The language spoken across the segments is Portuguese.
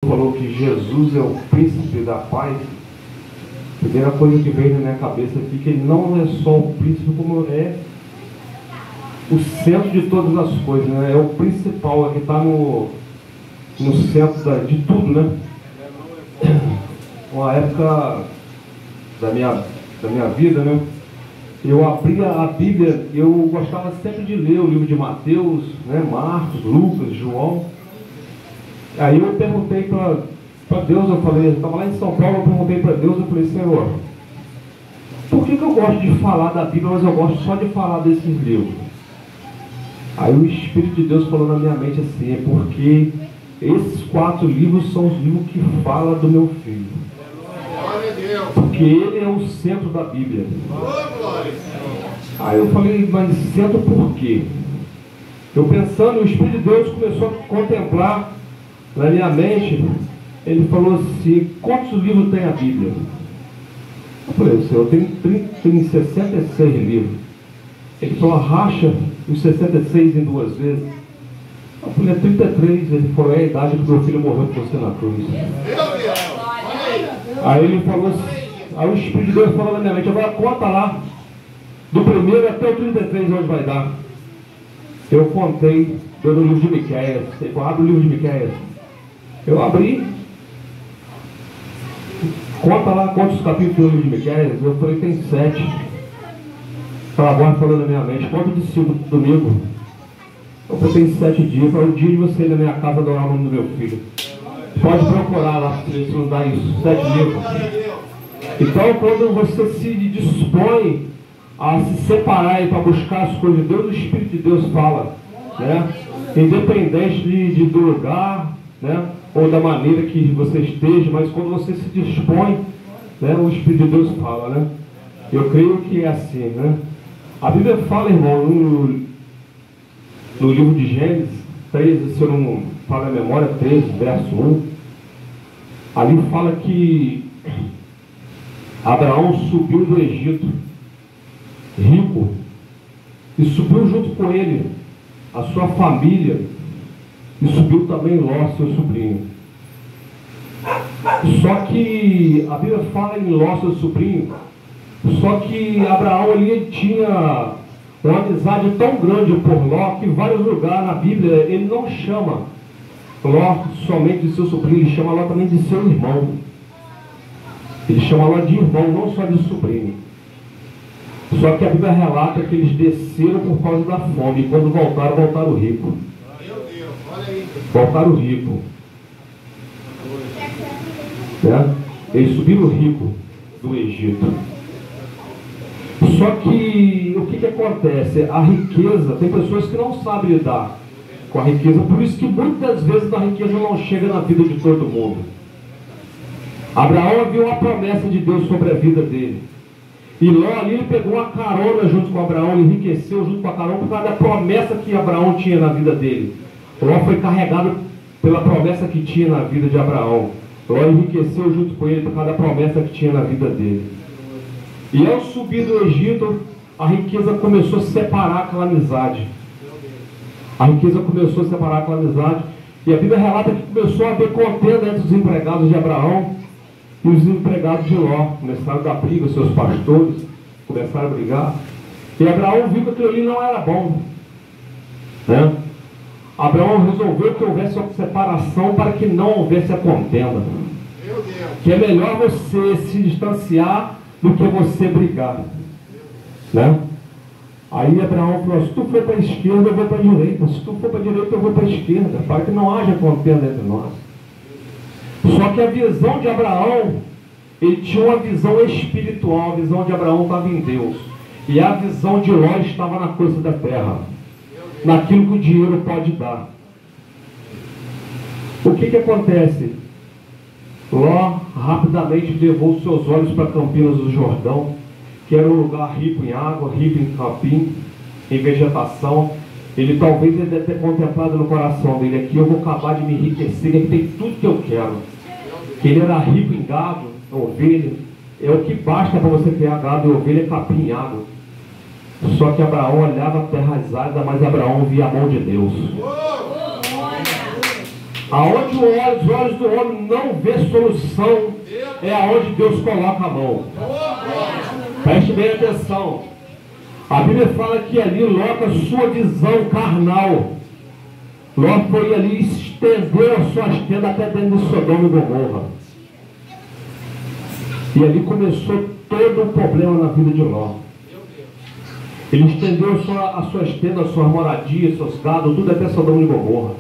falou que Jesus é o príncipe da paz. A primeira coisa que veio na minha cabeça aqui, que ele não é só o príncipe, como é o centro de todas as coisas, né? É o principal, é que está no centro de tudo, né? Uma época da minha vida, né? Eu abria a Bíblia, eu gostava sempre de ler o livro de Mateus, né? Marcos, Lucas, João. Aí eu perguntei para Deus, eu estava lá em São Paulo, eu perguntei para Deus, eu falei, Senhor, por que eu gosto de falar da Bíblia, mas eu gosto só de falar desses livros? Aí o Espírito de Deus falou na minha mente assim, é porque esses 4 livros são os livros que falam do meu filho. Porque ele é o centro da Bíblia. Aí eu falei, mas centro por quê? Eu pensando, o Espírito de Deus começou a contemplar na minha mente. Ele falou assim, quantos livros tem a Bíblia? Eu falei, Senhor, tem 66 livros. Ele falou, racha os 66 em 2 vezes. Eu falei, 33. Ele falou, é a idade que meu filho morreu por você na cruz. Aí ele falou assim, aí o Espírito de Deus falou na minha mente, agora conta lá, do 1º até o 33, onde vai dar. Eu contei, deu no livro de Miqueias. Ele falou, abre o livro de Miqueias. Eu abri, conta lá quantos capítulos do livro de Miqueias. Eu falei, tem 7. Agora falou na minha mente, conta de 5 domingo. Eu falei, tem 7 dias. Eu falei, o dia de você ir na minha casa adorar o nome do meu filho. Pode procurar lá, se não dá isso, 7 livros. Então, quando você se dispõe a se separar e para buscar as coisas de Deus, o Espírito de Deus fala, né? Independente do lugar, né? Ou da maneira que você esteja, mas quando você se dispõe, né? O Espírito de Deus fala, né? Eu creio que é assim, né? A Bíblia fala, irmão, no livro de Gênesis 13, se eu não falo a memória, 13, verso 1, ali fala que Abraão subiu do Egito, rico, e subiu junto com ele a sua família, e subiu também Ló, seu sobrinho. Só que a Bíblia fala em Ló, seu sobrinho, só que Abraão ali tinha uma amizade tão grande por Ló, que em vários lugares na Bíblia ele não chama Ló somente de seu sobrinho, ele chama Ló também de seu irmão. Ele chama Ló de irmão, não só de sobrinho. Só que a Bíblia relata que eles desceram por causa da fome, e quando voltaram rico. Voltaram rico. Né? Eles subiram rico do Egito. Só que o que acontece? A riqueza, tem pessoas que não sabem lidar com a riqueza, por isso que muitas vezes a riqueza não chega na vida de todo mundo. Abraão viu a promessa de Deus sobre a vida dele. E Ló ali, ele pegou uma carona junto com Abraão, ele enriqueceu junto com a carona por causa da promessa que Abraão tinha na vida dele. Ló foi carregado pela promessa que tinha na vida de Abraão. Ló enriqueceu junto com ele por causa da promessa que tinha na vida dele. E ao subir do Egito, a riqueza começou a separar aquela amizade. A riqueza começou a separar aquela amizade. E a Bíblia relata que começou a haver contenda entre os empregados de Abraão e os empregados de Ló. Começaram a dar briga, os seus pastores começaram a brigar. E Abraão viu que aquilo ali não era bom, né? Abraão resolveu que houvesse uma separação para que não houvesse a contenda. Que é melhor você se distanciar do que você brigar, né? Aí Abraão falou, se tu for para a esquerda, eu vou para a direita. Se tu for para a direita, eu vou para a esquerda, para que não haja contenda entre nós. Só que a visão de Abraão, ele tinha uma visão espiritual. A visão de Abraão estava em Deus, e a visão de Ló estava na coisa da terra, naquilo que o dinheiro pode dar. O que acontece? Ló rapidamente levou seus olhos para Campinas do Jordão, que era um lugar rico em água, rico em capim, em vegetação. Ele talvez deve ter contemplado no coração dele, aqui eu vou acabar de me enriquecer, aqui tem tudo que eu quero. Que ele era rico em gado, ovelha, é o que basta para você criar gado e ovelha, capim e água. Só que Abraão olhava a terra áridas, mas Abraão via a mão de Deus. Aonde os olhos do homem não vê solução, é aonde Deus coloca a mão. Preste bem atenção. A Bíblia fala que ali Ló, com a sua visão carnal, Ló foi ali e estendeu as suas tendas até dentro de Sodoma e Gomorra. E ali começou todo o problema na vida de Ló. Ele estendeu as suas tendas, as suas moradias, seus gados, tudo até Sodoma e Gomorra.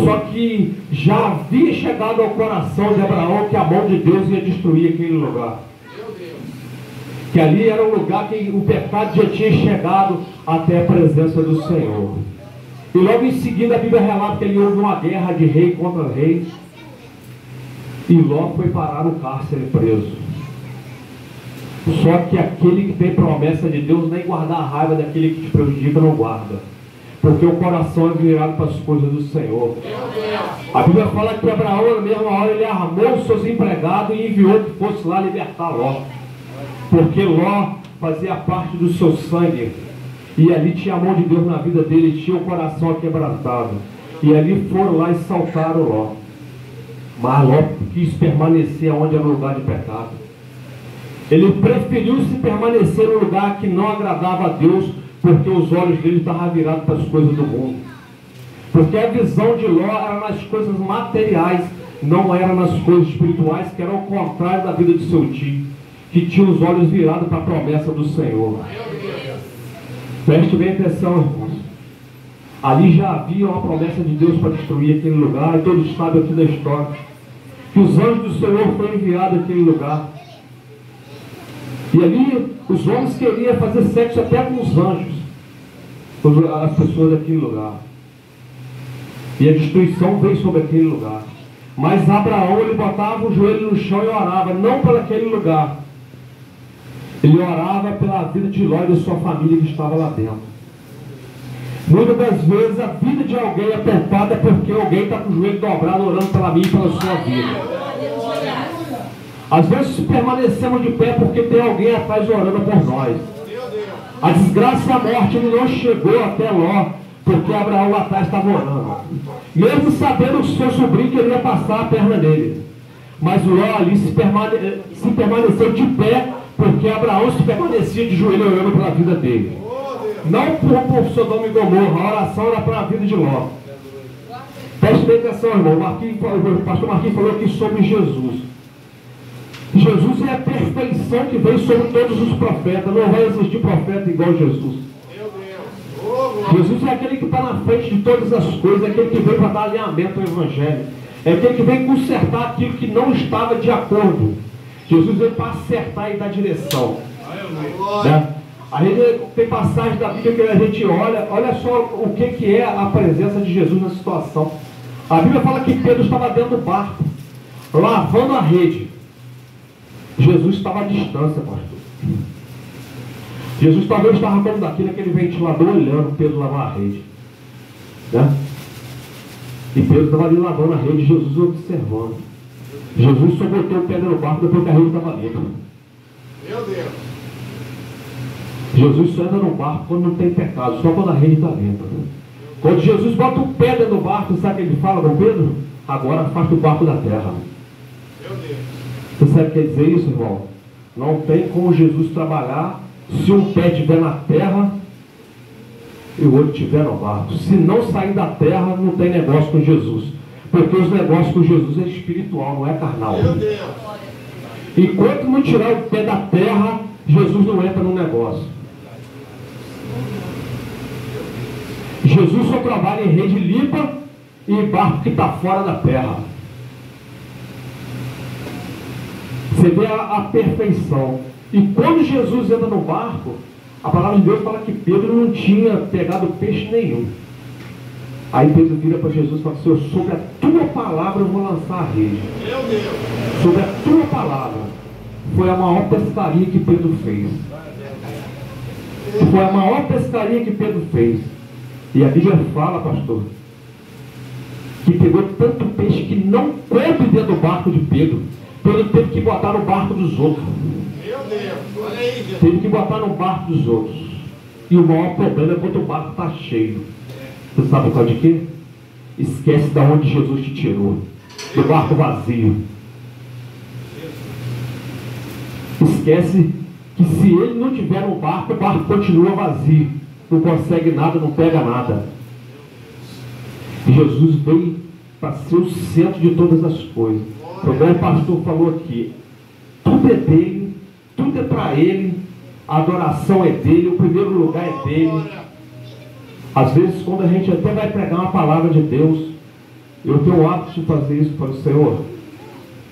Só que já havia chegado ao coração de Abraão que a mão de Deus ia destruir aquele lugar. Que ali era um lugar que o pecado já tinha chegado até a presença do Senhor. E logo em seguida a Bíblia relata que ali houve uma guerra de rei contra rei. E Ló foi parar no cárcere preso. Só que aquele que tem promessa de Deus, nem guardar a raiva daquele que te prejudica, não guarda. Porque o coração é virado para as coisas do Senhor. A Bíblia fala que Abraão, na mesma hora, ele armou os seus empregados e enviou que fosse lá libertar Ló. Porque Ló fazia parte do seu sangue. E ali tinha a mão de Deus na vida dele, tinha o coração aquebrantado. E ali foram lá e saltaram Ló. Mas Ló quis permanecer onde era o lugar de pecado. Ele preferiu se permanecer no lugar que não agradava a Deus, porque os olhos dele estavam virados para as coisas do mundo. Porque a visão de Ló era nas coisas materiais, não era nas coisas espirituais, que era o contrário da vida de seu tio, que tinha os olhos virados para a promessa do Senhor. Preste bem atenção, irmãos. Ali já havia uma promessa de Deus para destruir aquele lugar, e todos sabem aqui da história, que os anjos do Senhor foram enviados àquele lugar. E ali os homens queriam fazer sexo até com os anjos, as pessoas daquele lugar. E a destruição veio sobre aquele lugar. Mas Abraão, ele botava o joelho no chão e orava, não por aquele lugar. Ele orava pela vida de Ló e de sua família que estava lá dentro. Muitas das vezes a vida de alguém é poupada porque alguém está com o joelho dobrado orando pela mim e pela sua vida. Às vezes permanecemos de pé porque tem alguém atrás orando por nós. A desgraça e a morte ele não chegou até Ló, porque Abraão lá atrás estava orando. Mesmo sabendo que o seu sobrinho queria passar a perna nele. Mas Ló ali se permaneceu de pé, porque Abraão se permanecia de joelho orando pela vida dele. Não por Sodoma e Gomorra, a oração era para a vida de Ló. Preste bem atenção, irmão. O pastor Marquinhos falou aqui sobre Jesus. Jesus é a perfeição que veio sobre todos os profetas. Não vai existir profeta igual Jesus. Jesus é aquele que está na frente de todas as coisas. É aquele que veio para dar alinhamento ao Evangelho. É aquele que veio consertar aquilo que não estava de acordo. Jesus veio para acertar e dar direção. Né? A gente tem passagem da Bíblia que a gente olha só o que é a presença de Jesus na situação. A Bíblia fala que Pedro estava dentro do barco, lavando a rede. Jesus estava à distância, pastor. Jesus talvez estava como daqui naquele ventilador olhando Pedro lavar a rede. Né? E Pedro estava ali lavando a rede, Jesus observando. Jesus só botou o pé no barco depois que a rede estava limpa. Meu Deus! Jesus só entra no barco quando não tem pecado, só quando a rede está limpa. Quando Jesus bota o pé dentro do barco, sabe o que ele fala com Pedro? Agora afasta o barco da terra. Meu Deus! Você sabe o que quer dizer isso, irmão? Não tem como Jesus trabalhar se um pé estiver na terra e o outro estiver no barco. Se não sair da terra, não tem negócio com Jesus. Porque os negócios com Jesus é espiritual, não é carnal. Meu Deus! Enquanto não tirar o pé da terra, Jesus não entra no negócio. Jesus só trabalha em rede limpa e em barco que está fora da terra. Você vê a perfeição. E quando Jesus entra no barco, a palavra de Deus fala que Pedro não tinha pegado peixe nenhum. Aí Pedro vira para Jesus e fala: Senhor, sobre a tua palavra eu vou lançar a rede. Meu Deus! Sobre a tua palavra. Foi a maior pescaria que Pedro fez. Foi a maior pescaria que Pedro fez. E a Bíblia fala, pastor, que pegou tanto peixe que não coube dentro do barco de Pedro. Pedro teve que botar no barco dos outros. Meu Deus, olha aí, Deus. Teve que botar no barco dos outros. E o maior problema é quando o barco está cheio. Você sabe qual de quê? esquece de onde Jesus te tirou, do barco vazio. Esquece que se ele não tiver no barco, o barco continua vazio, não consegue nada, não pega nada. E Jesus veio para ser o centro de todas as coisas. Como o pastor falou aqui, tudo é dele, tudo é para ele, a adoração é dele, o primeiro lugar é dele. Às vezes, quando a gente até vai pregar uma palavra de Deus, eu tenho o hábito de fazer isso para o Senhor.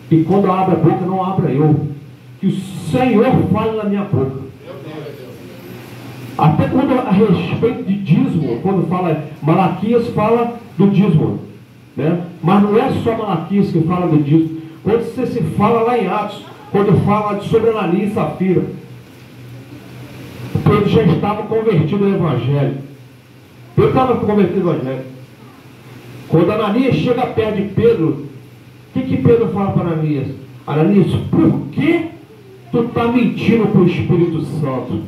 E quando eu abro a boca, não abra eu. Que o Senhor fale na minha boca. Até quando a respeito de dízimo, quando fala, Malaquias fala do dízimo, né? Mas não é só Malaquias que fala do dízimo. Quando você se fala lá em Atos, quando fala sobre Ananias e Safira, Pedro já estava convertido ao Evangelho. Pedro estava convertido ao Evangelho. Quando Ananias chega perto de Pedro, o que Pedro fala para Ananias? Ananias, por que tu está mentindo para o Espírito Santo?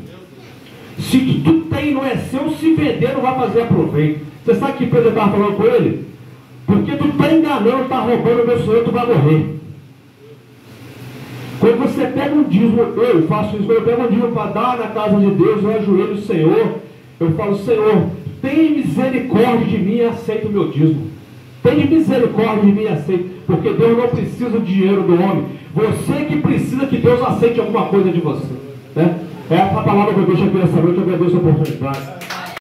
Se tu tem não é seu, se vender não vai fazer proveito. Você sabe o que Pedro estava falando com ele? Porque tu está enganando, está roubando o meu Senhor, tu vai morrer. Quando você pega um dízimo, eu faço isso, quando eu pego um dízimo para dar na casa de Deus, eu ajoelho o Senhor, eu falo, Senhor, tem misericórdia de mim e aceita o meu dízimo. Tem misericórdia de mim e aceita, porque Deus não precisa do dinheiro do homem. Você que precisa que Deus aceite alguma coisa de você, né? É a palavra que eu deixo aqui nessa noite, eu agradeço a oportunidade.